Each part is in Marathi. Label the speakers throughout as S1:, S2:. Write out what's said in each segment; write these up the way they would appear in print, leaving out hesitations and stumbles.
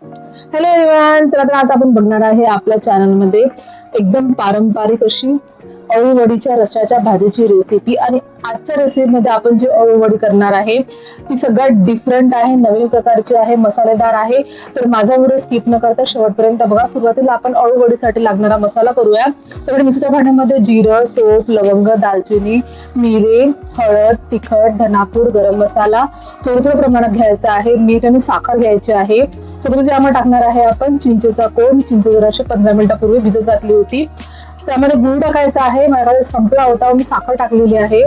S1: हॅलो एव्हरीवन, चला तर आज आपण बघणार आहे आपल्या चॅनलमध्ये एकदम पारंपरिक अशी अळूवडीच्या रस्स्याच्या भाजीची रेसिपी। आणि आजच्या रेसिपीमध्ये आपण जी अळूवडी करणार आहे ती सगळ्यात डिफरंट आहे, नवीन प्रकारची आहे, मसालेदार आहे। तर माझा व्हिडिओ स्किप न करता शेवटपर्यंत बघा। सुरुवातीला आपण अळूवडीसाठी लागणारा मसाला करूया। तर मिक्सरच्या भांड्यामध्ये जिरं, सोप, लवंग, दालचिनी, मिरे, हळद, तिखट, धनापूड, गरम मसाला थोडं प्रमाणात घ्यायचा आहे। मीठ आणि साखर घ्यायची आहे। सोबतच यामध्ये टाकणार आहे आपण चिंचेचा कोळ। चिंच जराशी 15 मिनिटापूर्वी भिजत घातली होती। त्यामध्ये गूळ टाकायचा आहे। माझ्याकडे संपला होता, मी साखर टाकलेली आहे।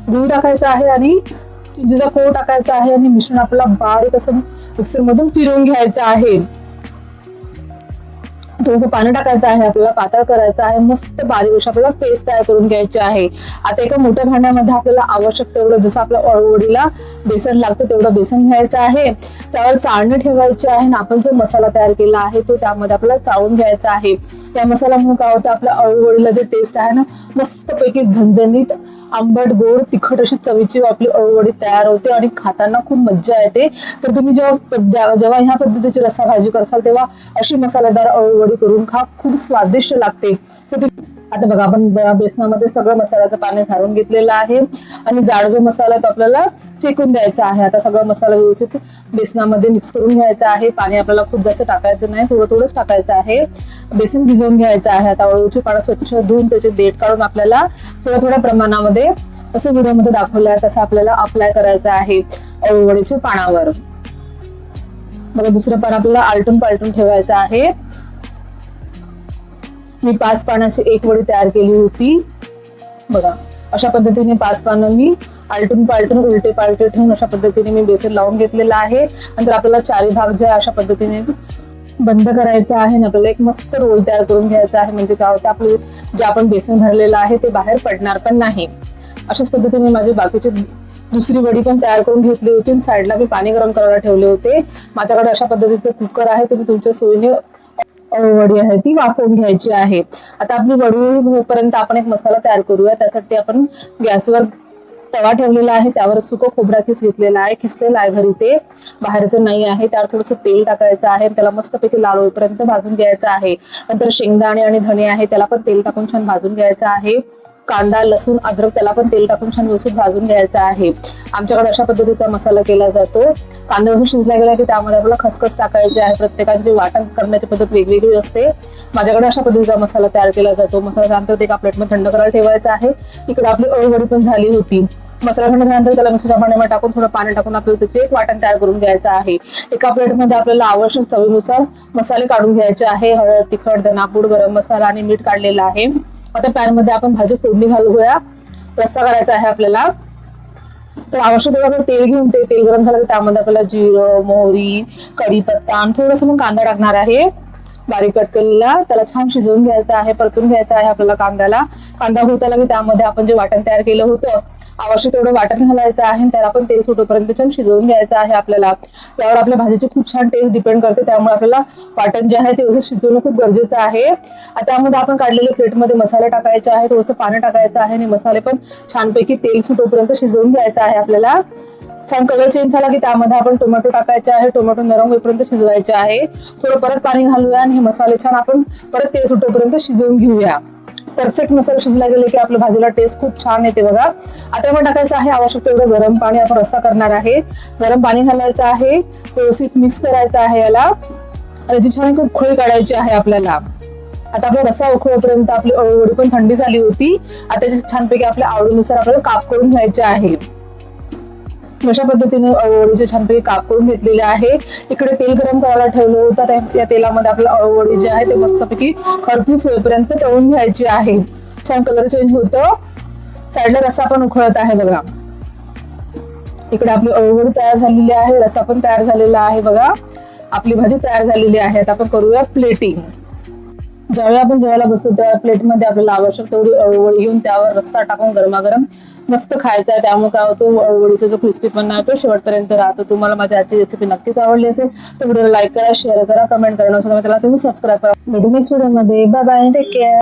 S1: गूळ टाकायचा आहे आणि चिंचेचा कोळ टाकायचा आहे आणि मिश्रण आपल्याला बारीक असं मिक्सर मधून फिरवून घ्यायचं आहे। थोडंसं पाणी टाकायचं आहे, आपल्याला पातळ करायचं आहे। मस्त बारीक अशी आपल्याला पेस्ट तयार करून घ्यायची आहे। आता एका मोठ्या भांड्यामध्ये आपल्याला आवश्यक तेवढं, जसं आपल्या अळूवडीला बेसन लागतं तेवढं बेसन घ्यायचं आहे। त्यावर चाळणी ठेवायची आहे आणि आपण जो मसाला तयार केला आहे तो त्यामध्ये आपल्याला चाळून घ्यायचा आहे। या मसाल्यामुळे काय होतं, आपल्या अळूवडीला जे टेस्ट आहे ना, मस्तपैकी झणझणीत आंबट गोड तिखट अशी चवीची आपली अळूवडी तयार होते आणि खाताना खूप मज्जा येते। तर तुम्ही जेव्हा ह्या पद्धतीची रस्सा भाजी करसाल तेव्हा अशी मसालेदार अळूवडी करून खा, खूप स्वादिष्ट लागते। तर आता बघा, आपण बेसनामध्ये सगळं मसाल्याचं पाणी झारून घेतलेलं आहे आणि जाड जो मसाला तो आपल्याला फेकून द्यायचा आहे। आता सगळं मसाला व्यवस्थित बेसनामध्ये मिक्स करून घ्यायचा आहे। पाणी आपल्याला खूप जास्त टाकायचं नाही, थोडंच टाकायचं आहे। बेसन भिजवून घ्यायचं आहे। आता अळूची पानं स्वच्छ धुवून त्याचे देठ काढून आपल्याला थोड्या प्रमाणामध्ये, असं व्हिडिओमध्ये दाखवलं आहे तसं आपल्याला अप्लाय करायचं आहे अळूवडीच्या पानावर। बघा, दुसरं पान आपल्याला आलटून पालटून ठेवायचं आहे। मी 5 पानाची एक वडी तयार केली होती। बघा, अशा पद्धतीने 5 पानं मी आलटून पालटून उलटे पालटे ठेवून अशा पद्धतीने मी बेसन लावून घेतलेला आहे। नंतर आपल्याला चारी भाग जे अशा पद्धतीने बंद करायचं आहे आणि आपल्याला एक मस्त रोल तयार करून घ्यायचा आहे। म्हणजे काय होतं, आपले जे आपण बेसन भरलेलं आहे ते बाहेर पडणार पण नाही। अशाच पद्धतीने माझी बाकीची दुसरी वडी पण तयार करून घेतली होती। साईडला मी पाणी गरम करायला ठेवले होते। माझ्याकडे अशा पद्धतीचं कुकर आहे, तुम्ही तुमच्या सोयीने वडी आहे ती वाफवून घ्यायची आहे। आता आपली वडी होईपर्यंत आपण एक मसाला तयार करूया। त्यासाठी आपण गॅसवर तवा ठेवलेला आहे, त्यावर सुकं खोबरा किस घेतलेला आहे, किसलेला आहे घरी, ते बाहेरचं नाही आहे। त्यावर थोडंसं तेल टाकायचं आहे, त्याला मस्तपैकी लाल होईपर्यंत भाजून घ्यायचं आहे। नंतर शेंगदाणे आणि धणे आहे त्याला पण तेल टाकून छान भाजून घ्यायचं आहे। कांदा, लसूण, अद्रक त्याला पण तेल टाकून छान व्यवस्थित भाजून घ्यायचा आहे। आमच्याकडे अशा पद्धतीचा मसाला केला जातो। कांदा व्यवस्थित शिजला गेला की त्यामध्ये आपल्याला खसखस टाकायची आहे। प्रत्येकाची वाटण करण्याची पद्धत वेगवेगळी असते। माझ्याकडे अशा पद्धतीचा मसाला तयार केला जातो। मसाला त्यानंतर एका प्लेटमध्ये थंड करायला ठेवायचा आहे। इकडे आपली अळूवडी पण झाली होती। मसाला थंड झाल्यानंतर त्याला मिक्सरच्या भांड्यामध्ये टाकून थोडं पाणी टाकून आपल्याला त्याचे एक वाटण तयार करून घ्यायचं आहे। एका प्लेटमध्ये आपल्याला आवश्यक चवीनुसार मसाले काढून घ्यायचे आहे। हळद, तिखट, धनापूड, गरम मसाला आणि मीठ काढलेलं आहे। आता पॅन मध्ये आपण भाजी फोडणी घालूया। रस्सा करायचा आहे आपल्याला, तर आवश्यक तेवढं तेल घेऊन ते तेल गरम झालं की त्यामध्ये आपल्याला जिरं, मोहरी, कढीपत्ता आणि थोडंसं मग कांदा टाकणार आहे बारीक कट केलेला। त्याला छान शिजवून घ्यायचा आहे, परतून घ्यायचा आहे आपल्याला कांद्याला। कांदा होत आला की त्यामध्ये आपण जे वाटण तयार केलं होतं आवश्यक तेवढं वाटण घालायचं आहे। त्याला पण तेल सुटेपर्यंत छान शिजवून घ्यायचं आहे आपल्याला। त्यावर आपल्या भाजीची खूप छान टेस्ट डिपेंड करते, त्यामुळे आपल्याला वाटण जे आहे ते व्यवस्थित शिजवणं खूप गरजेचं आहे। आता त्यामध्ये आपण काढलेले प्लेटमध्ये मसाले टाकायचे आहे, थोडंसं पाणी टाकायचं आहे आणि मसाले पण छानपैकी तेल सुटेपर्यंत शिजवून घ्यायचं आहे आपल्याला। छान कलर चेंज झाला की त्यामध्ये आपण टोमॅटो टाकायचे आहे। टोमॅटो नरम होईपर्यंत शिजवायचे आहे। थोडं परत पाणी घालूया आणि हे मसाले छान आपण परत तेल सुटेपर्यंत शिजवून घेऊया। परफेक्ट मसाला शिजला गेले की आपल्या भाजीला टेस्ट खूप छान येते बघा। आता आपण टाकायचं आहे आवश्यक तेवढं गरम पाणी। आपण रस्सा करणार आहे, गरम पाणी घालायचं आहे, व्यवस्थित मिक्स करायचं आहे याला। याची छान खूप उकळी काढायची आहे आपल्याला। आता आपला रस्सा उकळेपर्यंत आपली अळूवडी पण थंडी झाली होती। आता त्याची छानपैकी आपल्या आवडीनुसार आपल्याला काप करून घ्यायचे आहे। अशा पद्धतीने अळूवडीचे छानपैकी काप करून घेतलेले आहे। इकडे तेल गरम करायला ठेवलं होतं, त्या तेलामध्ये आपलं अळूवडी जे आहे ते मस्तपैकी खरपूस होईपर्यंत तळून घ्यायची आहे। छान कलर चेंज होतं। साईडला रस्सा पण उकळत आहे बघा। इकडे आपली अळूवडी तयार झालेली आहे, रस्सा पण तयार झालेला आहे बघा। आपली भाजी तयार झालेली आहे। आता आपण करूया प्लेटिंग। ज्यावेळी आपण जेवायला बसतो त्या प्लेटमध्ये आपल्याला आवश्यक तेवढी अळूवडी घेऊन त्यावर रस्सा टाकून गरमागरम मस्त खायचा आहे। त्यामुळे काय होतो, अळूवडीचा जो क्रिस्पीपणा आहे तो शेवटपर्यंत राहतो। तुम्हाला माझी आजची रेसिपी नक्कीच आवडली असेल तर व्हिडिओला लाईक करा, शेअर करा, कमेंट करा, त्याला तुम्ही सबस्क्राईब करा। भेटू नेक्स्ट व्हिडिओमध्ये। Bye bye, take care.